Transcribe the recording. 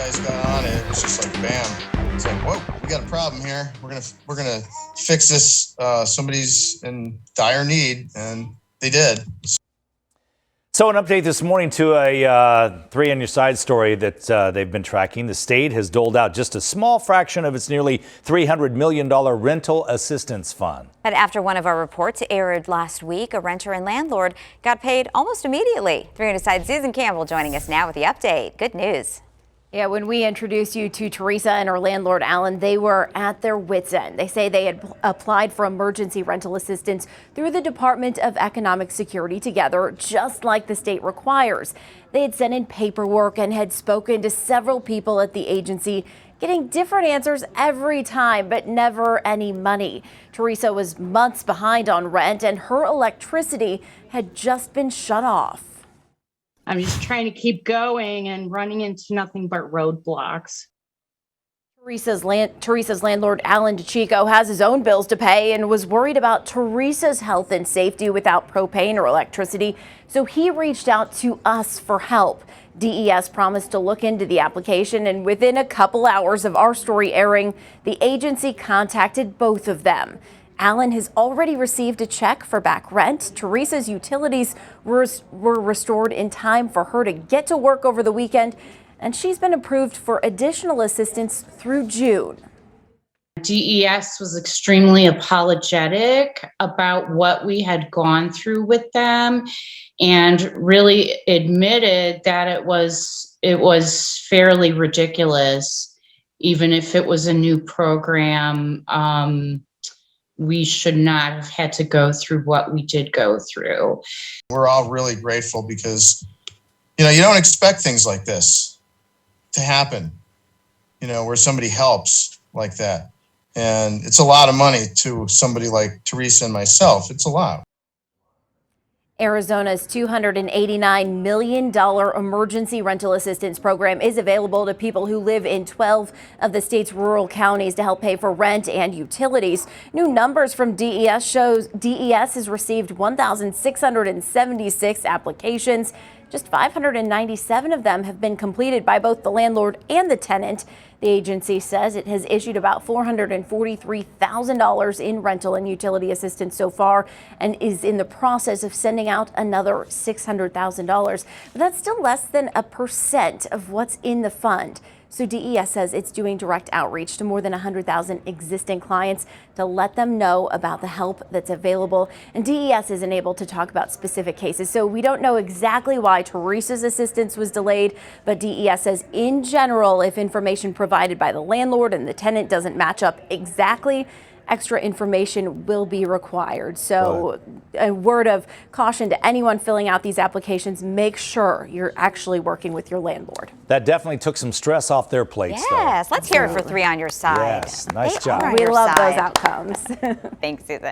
guys got on it, it was just like bam. It's like, whoa, we got a problem here. We're gonna fix this. Somebody's in dire need, and they did. So an update this morning to a 3 on your side story that they've been tracking. The state has doled out just a small fraction of its nearly $300 million rental assistance fund. And after one of our reports aired last week, a renter and landlord got paid almost immediately. 3 on your side, Susan Campbell joining us now with the update. Good news. Yeah, when we introduced you to Teresa and her landlord, Alan, they were at their wits' end. They say they had applied for emergency rental assistance through the Department of Economic Security together, just like the state requires. They had sent in paperwork and had spoken to several people at the agency, getting different answers every time, but never any money. Teresa was months behind on rent, and her electricity had just been shut off. I'm just trying to keep going and running into nothing but roadblocks. Teresa's landlord, Alan DeChico, has his own bills to pay and was worried about Teresa's health and safety without propane or electricity, so he reached out to us for help. DES promised to look into the application, and within a couple hours of our story airing, the agency contacted both of them. Alan has already received a check for back rent. Teresa's utilities were restored in time for her to get to work over the weekend, and she's been approved for additional assistance through June. DES was extremely apologetic about what we had gone through with them and really admitted that it was fairly ridiculous. Even if it was a new program, we should not have had to go through what we did go through. We're all really grateful because, you don't expect things like this to happen, where somebody helps like that. And it's a lot of money to somebody like Teresa and myself. It's a lot. Arizona's $289 million emergency rental assistance program is available to people who live in 12 of the state's rural counties to help pay for rent and utilities. New numbers from DES shows DES has received 1,676 applications. Just 597 of them have been completed by both the landlord and the tenant. The agency says it has issued about $443,000 in rental and utility assistance so far and is in the process of sending out another $600,000. But that's still less than 1% of what's in the fund. So DES says it's doing direct outreach to more than 100,000 existing clients to let them know about the help that's available. And DES isn't able to talk about specific cases, so we don't know exactly why Teresa's assistance was delayed. But DES says in general, if information provided by the landlord and the tenant doesn't match up exactly, extra information will be required. So a word of caution to anyone filling out these applications, make sure you're actually working with your landlord. That definitely took some stress off their plates, though. Yes, let's hear it for 3 on your side. Yes, nice job. We love those outcomes. Thanks, Susan.